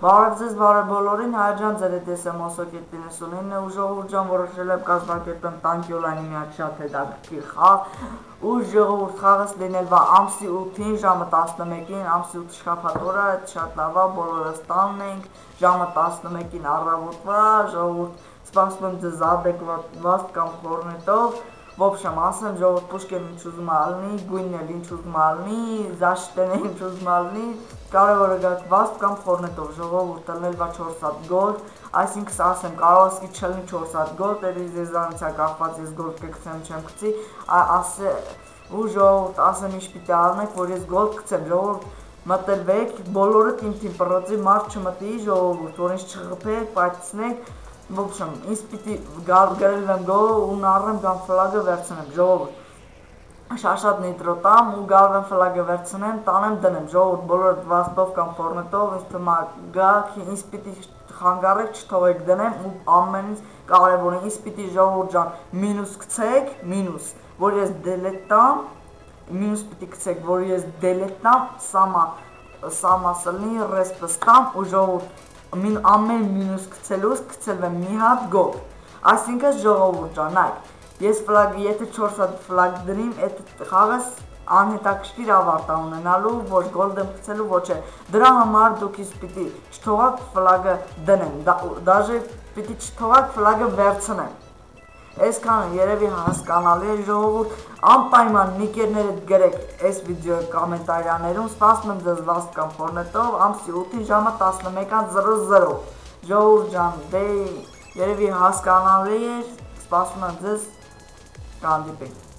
Բարև ձեզ, բարև բոլորին, Հայր ջան, ձեր հետ ես եմ Osokit 99 ու ժողովուրդ ջան, որոշել եմ կազմակերպեմ տանկյոլանի միակ շատ հետաքրքիր խաղ ու ժողովուրդ խաղս լինելվա ամսի 8-ին ժամը 11-ին, ամսի 8 շաբաթ օրը, շատ լավ է, բոլորս տանն ենք, ժամը 11-ին առավոտվա, ժողովուրդ սպասում եմ ձեզ adekvat կամ խորնետով, в общем, ասեմ ժողովուրդ Պուշկին ինչ ուզում ալնի, գույնն էլ ինչ ուզում ալնի, զաշտեն էլ ինչ ուզում ալնի, կարևորը գաք վաստ կամ խորնետով, ժողովուրդ ելնելվա 4 հատ գոլ, այսինքն ասեմ, կարող ասկի չլնի 4 հատ գոլ, տերի զեզանից է կախված ես գոլ կգցեմ չեմ գցի, ու ժողովուրդ ասեմ ինչ պիտի ալնեք, որ ես գոլ կգցեմ, ժողովուրդ մտելվեք, բոլորը թիմ պռոցի մարդ չմտի, ժողովուրդ, որ ինձ չղպեք, պայթցնեք, в общем, ինձ պիտի գրել եմ գոլ ու նառեմ կամ ֆլագը վերցնեմ, ժողովուրդ շատ նիտրո տամ ու գալով եմ ֆլագը վերցնեմ, տանեմ դնեմ, ժողովուրդ բոլորդ վաստով կամ ֆորնետով, ինձ թվում է գաք, ինձ պիտի խանգարեք, չթողեք դնեմ ու ամենից կարևորը, ինձ պիտի ժողովուրդ ջան մինուս գցեք, մինուս, որ ես դելետ տամ, մինուս պիտի գցեք, որ ես դելետ տամ, սամա սլնի, ռեսպս տամ ու ժողովուրդ ամեն մինուս գցելուց գցելվեմ մի հատ գոլ, այսինքն ժողովուրդ ջան, նայք, ես ֆլագը, եթե 4 հատ ֆլագ դրիմ, այդ խաղս անհետաքրքիր ավարտ է ունենալու, ոչ գոլ դեմ գցելու, ոչ է, դրա համար դուք ինձ պիտի չթողաք ֆլագը դնեմ, դաժե պիտի չթողաք ֆլագը վերցնեմ, այսքանը երևի հասկանալի է ժողովուրդ, անպայման նիկերներդ գրեք այս վիդեոյի կոմենտարիաներում, սպասում եմ ձեզ վաստ կամ ֆորնետով, ամսի 8-ին ժամը 11:00, ժողովուրդ ջան, դե երևի հասկանալի էր, սպասում եմ ձեզ կհանդիպենք։